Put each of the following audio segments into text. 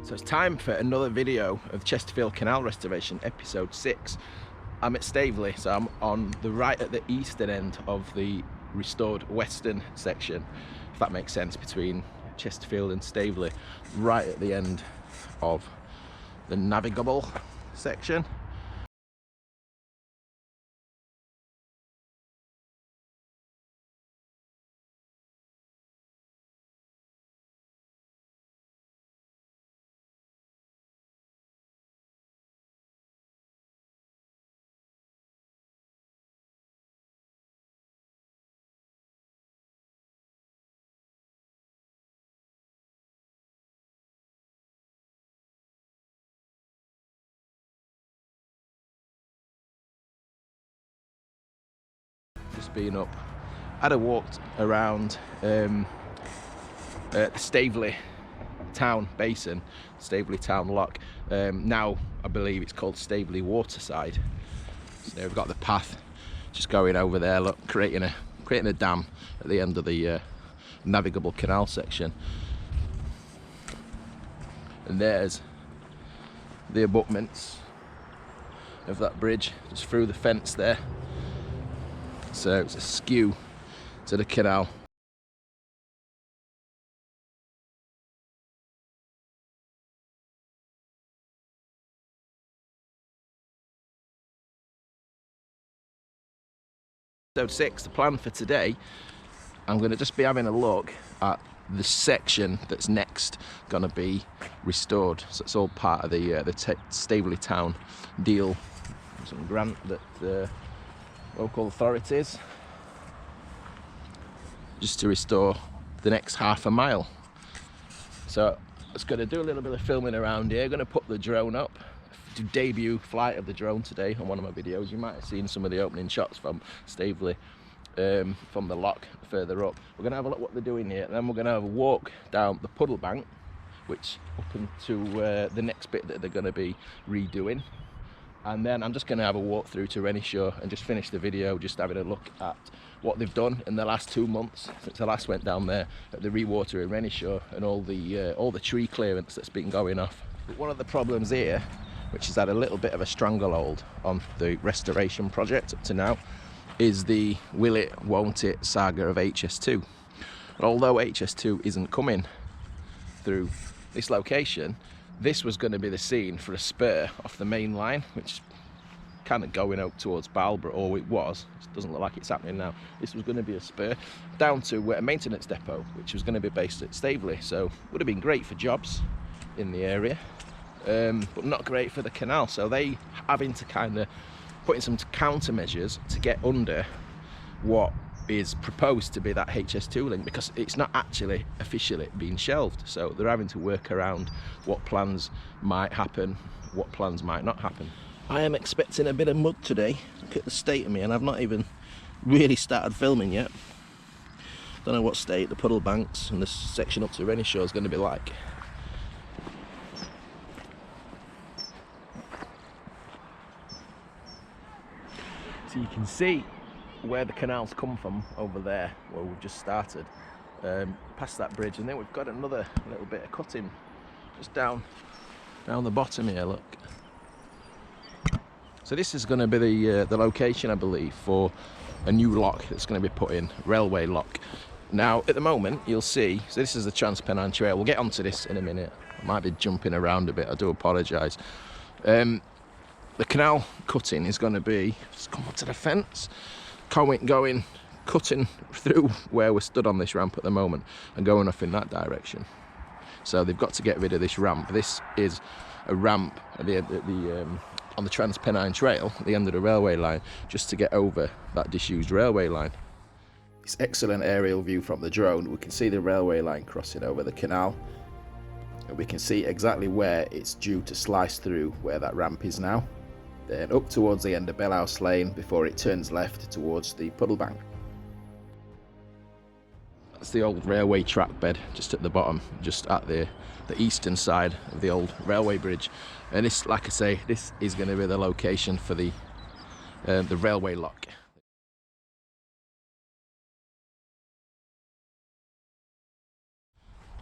So it's time for another video of Chesterfield Canal restoration, episode 6. I'm at Staveley, so I'm on the right at the eastern end of the restored western section, if that makes sense, between Chesterfield and Staveley, right at the end of the navigable section. Just been up, had a walk around the Staveley Town Basin, Staveley Town Lock. Now I believe it's called Staveley Waterside. So we've got the path just going over there, look, creating a dam at the end of the navigable canal section. And there's the abutments of that bridge, just through the fence there. So it's a skew to the canal. Episode 6, the plan for today, I'm going to just be having a look at the section that's next going to be restored. So it's all part of the Staveley Town deal, some grant that local authorities, just to restore the next half a mile. So I was going to do a little bit of filming around here, going to put the drone up, do debut flight of the drone today on one of my videos. You might have seen some of the opening shots from Staveley, from the lock further up. We're going to have a look what they're doing here, and then we're going to have a walk down the Puddlebank, which up into the next bit that they're going to be redoing. And then I'm just going to have a walk through to Renishaw and just finish the video just having a look at what they've done in the last 2 months since I last went down there at the rewater in Renishaw, and all the tree clearance that's been going off. But one of the problems here, which has had a little bit of a stranglehold on the restoration project up to now, is the will it, won't it saga of HS2. And although HS2 isn't coming through this location, this was going to be the scene for a spur off the main line, which kind of going out towards Barrow, or it was. It doesn't look like it's happening now. This was going to be a spur down to a maintenance depot, which was going to be based at Staveley. So would have been great for jobs in the area, but not great for the canal. So they having to kind of put in some countermeasures to get under what is proposed to be that HS2 link, because it's not actually officially being shelved. So they're having to work around what plans might happen, what plans might not happen. I am expecting a bit of mud today. Look at the state of me, and I've not even really started filming yet. Don't know what state the Puddlebanks and this section up to Renishaw is going to be like. So you can see where the canals come from over there, where we've just started, past that bridge, and then we've got another little bit of cutting just down the bottom here, look. So this is going to be the location, I believe, for a new lock that's going to be put in, railway lock. Now at the moment you'll see, so this is the Transpennine Trail. We'll get onto this in a minute. I might be jumping around a bit, I do apologise. The canal cutting is going to be, just come up to the fence, going, cutting through where we're stood on this ramp at the moment and going off in that direction. So they've got to get rid of this ramp. This is a ramp at on the Transpennine Trail at the end of the railway line, just to get over that disused railway line. This excellent aerial view from the drone, we can see the railway line crossing over the canal, and we can see exactly where it's due to slice through where that ramp is now. Then up towards the end of Bellhouse Lane before it turns left towards the Puddlebank. That's the old railway track bed just at the bottom, just at the eastern side of the old railway bridge. And this, like I say, this is going to be the location for the railway lock.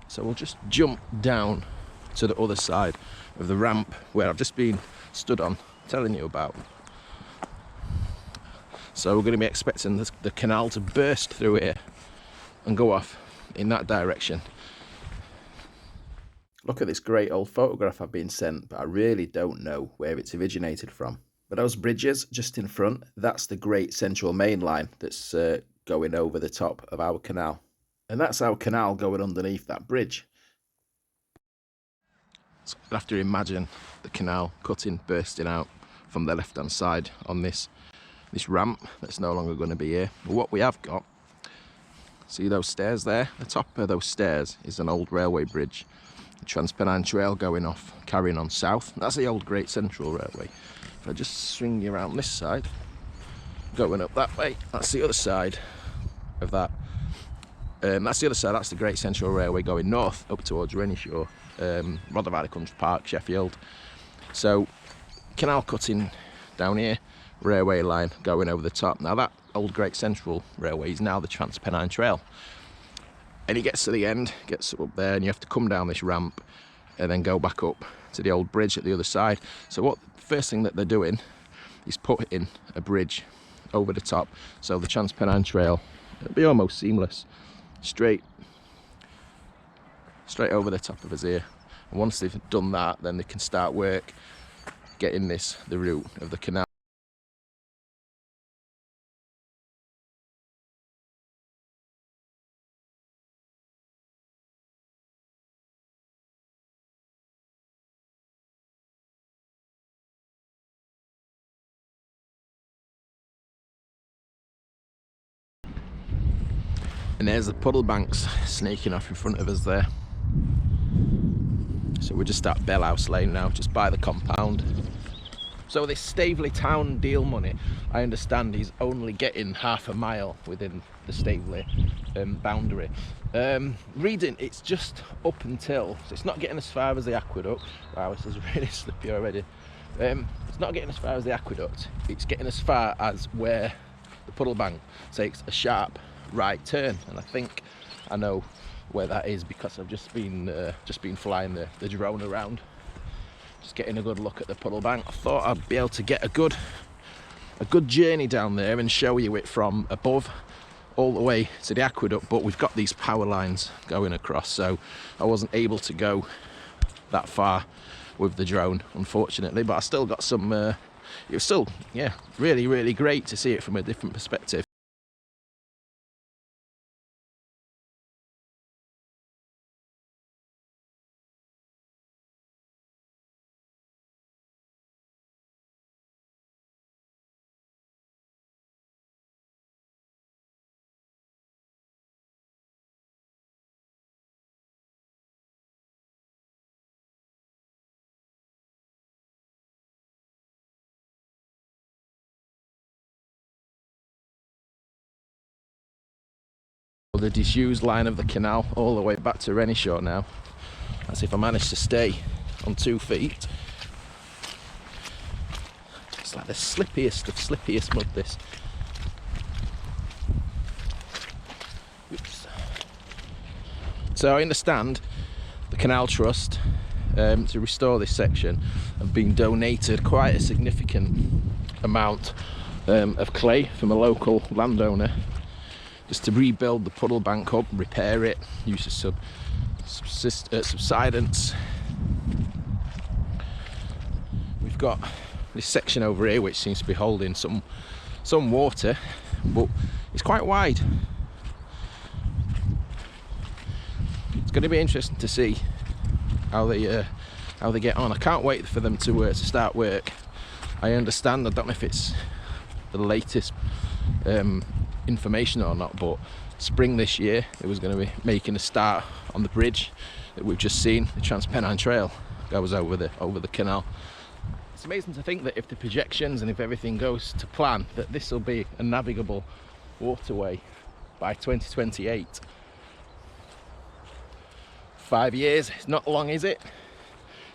So we'll just jump down to the other side of the ramp where I've just been stood on telling you about. So we're going to be expecting the canal to burst through here and go off in that direction. Look at this great old photograph I've been sent, but I really don't know where it's originated from. But those bridges just in front, that's the Great Central Main Line that's going over the top of our canal. And that's our canal going underneath that bridge. So you have to imagine the canal cutting, bursting out from the left-hand side on this ramp that's no longer going to be here. But what we have got, see those stairs there? The top of those stairs is an old railway bridge. The Transpennine Trail going off, carrying on south. That's the old Great Central Railway. If I just swing you around this side, going up that way, that's the other side of that. That's the other side, that's the Great Central Railway going north up towards Renishore, Rotherhithe Country Park, Sheffield. So, canal cutting down here, railway line going over the top. Now that old Great Central Railway is now the Transpennine Trail. And it gets to the end, gets up there, and you have to come down this ramp and then go back up to the old bridge at the other side. So what first thing that they're doing is putting a bridge over the top, so the Transpennine Trail, it'll be almost seamless, straight over the top of us here. And once they've done that, then they can start work getting this the route of the canal. And there's the Puddlebanks snaking off in front of us there. So we're just at Bellhouse Lane now, just by the compound. So this Staveley Town deal money, I understand he's only getting half a mile within the Staveley boundary. Reading, it's just up until, so it's not getting as far as the aqueduct. Wow, this is really slippy already. It's not getting as far as the aqueduct, it's getting as far as where the Puddlebank takes a sharp right turn, and I think I know where that is because I've just been flying the drone around, just getting a good look at the Puddlebank. I thought I'd be able to get a good journey down there and show you it from above all the way to the aqueduct, but we've got these power lines going across, so I wasn't able to go that far with the drone, unfortunately. But I still got some it was still, yeah, really great to see it from a different perspective. The disused line of the canal all the way back to Renishore now. That's if I manage to stay on 2 feet. It's like the slippiest of slippiest mud, this. Oops. So I understand the Canal Trust, to restore this section, have been donated quite a significant amount of clay from a local landowner, just to rebuild the Puddlebank up, repair it, use of subsidence. We've got this section over here which seems to be holding some water, but it's quite wide. It's going to be interesting to see how they get on. I can't wait for them to start work. I understand, I don't know if it's the latest information or not, but spring this year it was going to be making a start on the bridge that we've just seen. The Transpennine Trail goes over the canal. It's amazing to think that if the projections and if everything goes to plan, that this will be a navigable waterway by 2028. 5 years, it's not long, is it?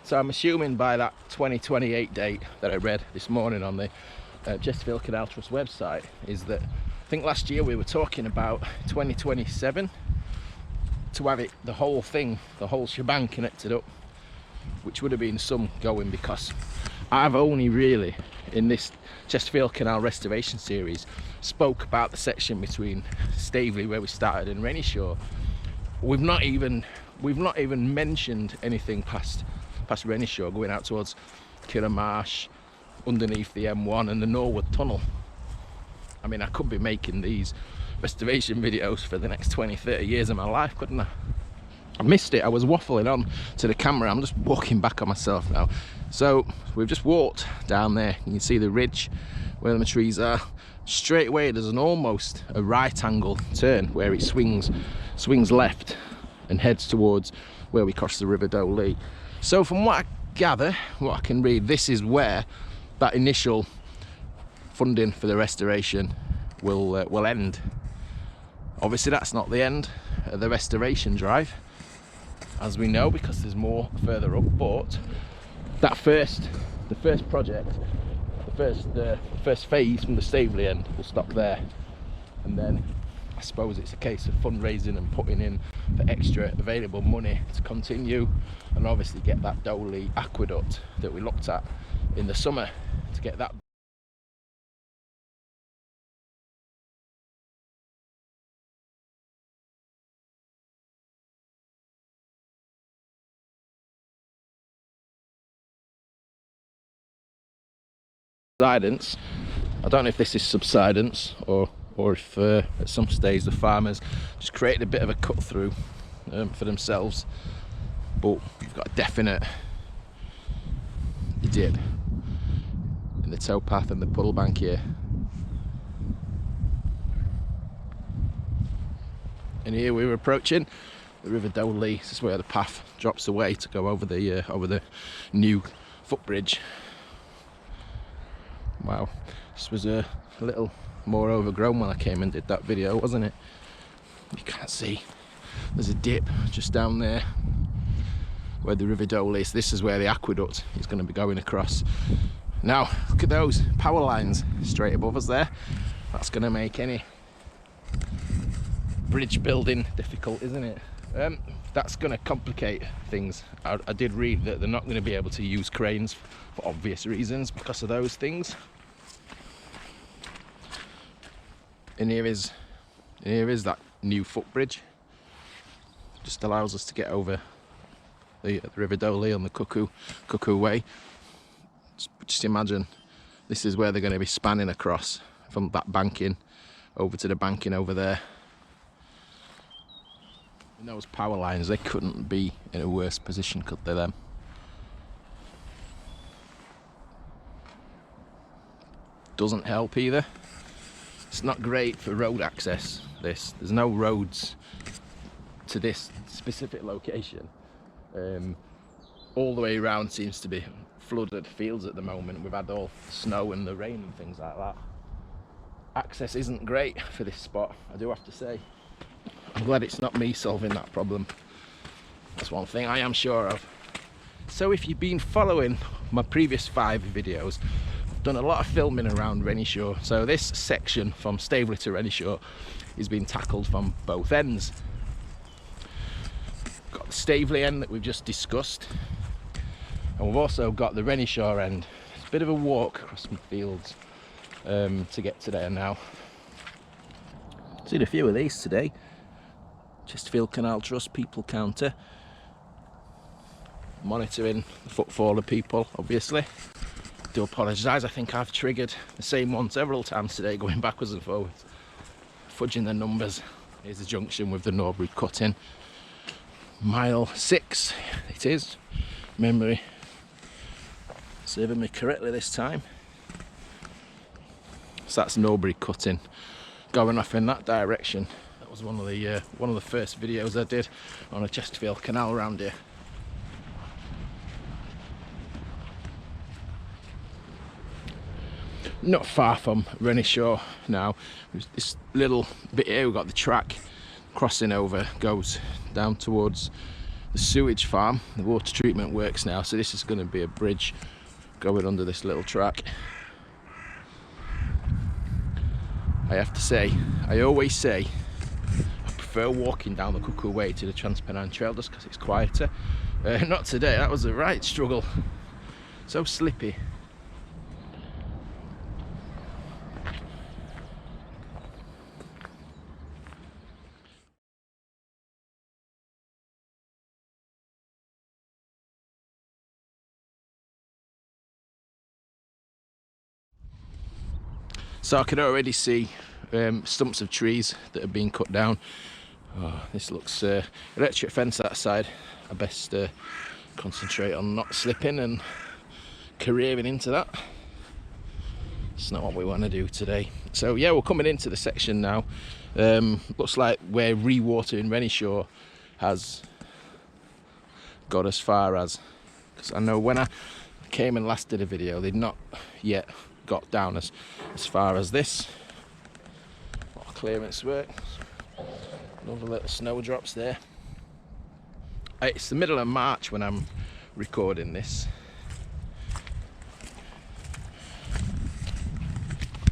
So I'm assuming by that 2028 date that I read this morning on the Chesterfield Canal Trust website, is that I think last year we were talking about 2027 to have it, the whole thing, the whole shebang connected up which would have been some going, because I've only really, in this Chesterfield Canal restoration series, spoke about the section between Staveley, where we started, and Renishaw. We've not even mentioned anything past Renishaw, going out towards Marsh, underneath the M1 and the Norwood Tunnel. I mean, I could be making these restoration videos for the next 20-30 years of my life, couldn't I? I missed it. I was waffling on to the camera. I'm just walking back on myself now. So we've just walked down there. You can see the ridge where the trees are. Straight away there's almost a right angle turn where it swings left and heads towards where we cross the River Dolee. So from what I gather, what I can read, this is where that initial funding for the restoration will end. Obviously that's not the end of the restoration drive, as we know, because there's more further up, but that the first project, the first phase from the Staveley end will stop there, and then I suppose it's a case of fundraising and putting in the extra available money to continue and obviously get that Dolee aqueduct that we looked at in the summer, to get that subsidence. I don't know if this is subsidence or if at some stage the farmers just created a bit of a cut through for themselves, but you've got a definite dip in the towpath and the puddlebank here. And here we were approaching the River Dolee. This is where the path drops away to go over the new footbridge. Wow, this was a little more overgrown when I came and did that video, wasn't it? You can't see, there's a dip just down there where the River Dolee is. This is where the aqueduct is going to be going across. Now look at those power lines straight above us there. That's going to make any bridge building difficult, isn't it? That's going to complicate things. I did read that they're not going to be able to use cranes for obvious reasons because of those things. And here is that new footbridge. Just allows us to get over the River Dolee on the Cuckoo Way. Just imagine this is where they're going to be spanning across from that banking over to the banking over there. And those power lines, they couldn't be in a worse position, could they, them? Doesn't help either. It's not great for road access, this. There's no roads to this specific location. All the way around seems to be flooded fields at the moment. We've had all the snow and the rain and things like that. Access isn't great for this spot, I do have to say. I'm glad it's not me solving that problem. That's one thing I am sure of. So if you've been following my previous 5 videos, I've done a lot of filming around Renishaw. So this section from Staveley to Renishaw is being tackled from both ends. Got the Staveley end that we've just discussed, and we've also got the Renishaw end. It's a bit of a walk across some fields to get to there now. Seen a few of these today. Chesterfield Canal Trust people counter, monitoring the footfall of people, obviously. Do apologise, I think I've triggered the same one several times today, going backwards and forwards, fudging the numbers. Here's the junction with the Norbury cut-in. Mile 6 it is, memory serving me correctly this time. So that's Norbury cut-in, going off in that direction. That was one of the first videos I did on a Chesterfield Canal around here. Not far from Renishaw now. This little bit here, we've got the track crossing over, goes down towards the sewage farm, the water treatment works now. So this is going to be a bridge going under this little track. I have to say, I always say, I prefer walking down the Cuckoo Way to the Transpennine Trail just because it's quieter. Not today, that was a right struggle. So slippy. So I can already see stumps of trees that have been cut down. Oh, this looks electric fence that side. I best concentrate on not slipping and careering into that. It's not what we want to do today. So yeah, we're coming into the section now. Looks like where re-watering Renishaw has got as far as, because I know when I came and last did a video, they'd not yet got down as far as this. What clearance work. Another little snowdrops there. It's the middle of March when I'm recording this.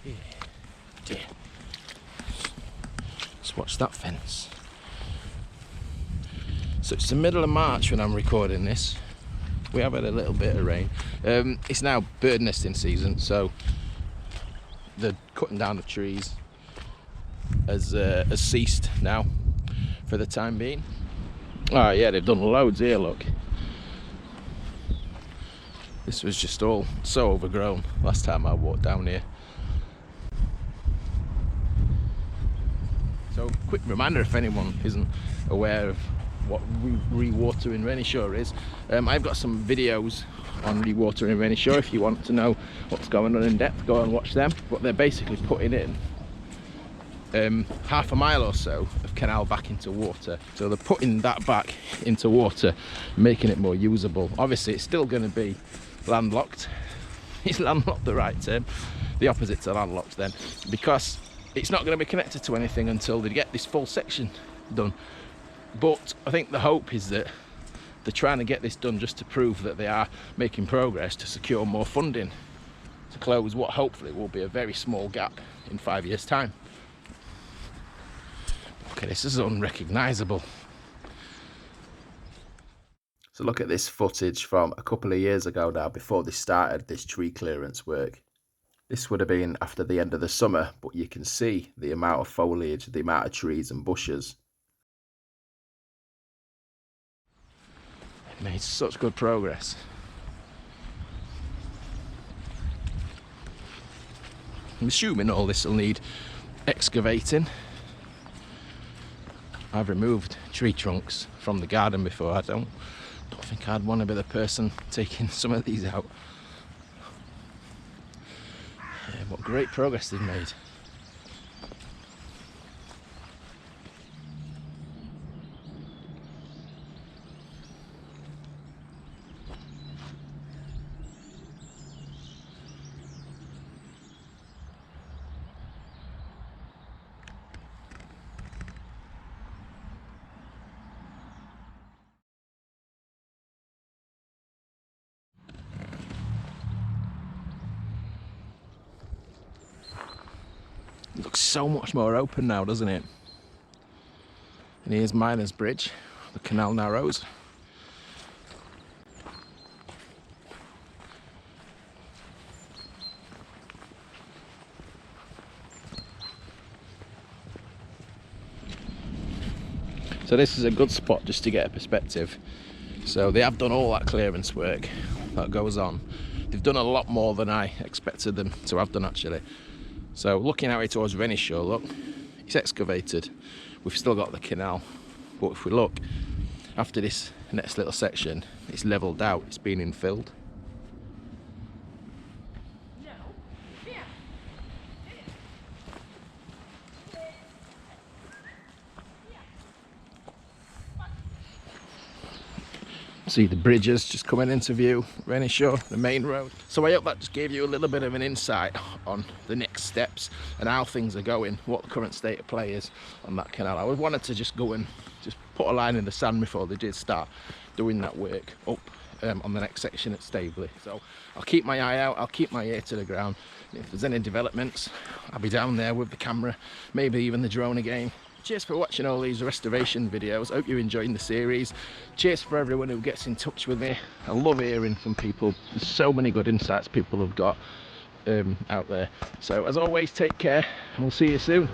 Yeah. Dear. Let's watch that fence. So it's the middle of March when I'm recording this. We have had a little bit of rain. It's now bird nesting season, so the cutting down of trees has ceased now for the time being. Oh yeah, they've done loads here, look. This was just all so overgrown last time I walked down here. So quick reminder if anyone isn't aware of what re-watering Renishaw is. I've got some videos on re-watering Renishaw. If you want to know what's going on in depth, go and watch them. But they're basically putting in half a mile or so of canal back into water. So they're putting that back into water, making it more usable. Obviously it's still going to be landlocked. Is landlocked the right term? The opposite to landlocked then, because it's not going to be connected to anything until they get this full section done. But I think the hope is that they're trying to get this done just to prove that they are making progress to secure more funding to close what hopefully will be a very small gap in 5 years' time. Okay, this is unrecognisable. So look at this footage from a couple of years ago now, before they started this tree clearance work. This would have been after the end of the summer, but you can see the amount of foliage, the amount of trees and bushes. It made such good progress. I'm assuming all this will need excavating. I've removed tree trunks from the garden before. I don't think I'd want to be the person taking some of these out. Yeah, what great progress they've made. It looks so much more open now, doesn't it? And here's Miners Bridge. The canal narrows. So this is a good spot just to get a perspective. So they have done all that clearance work that goes on. They've done a lot more than I expected them to have done actually. So looking out towards Renishaw, look, it's excavated. We've still got the canal, but if we look after this next little section, it's levelled out, it's been infilled. See the bridges just coming into view, Renishaw, the main road. So I hope that just gave you a little bit of an insight on the next steps and how things are going, what the current state of play is on that canal. I wanted to just go and just put a line in the sand before they did start doing that work up on the next section at Staveley. So I'll keep my eye out, I'll keep my ear to the ground. If there's any developments, I'll be down there with the camera, maybe even the drone again, cheers for watching all these restoration videos. I hope you're enjoying the series. Cheers for everyone who gets in touch with me. I love hearing from people. There's so many good insights people have got out there. So as always, take care and we'll see you soon.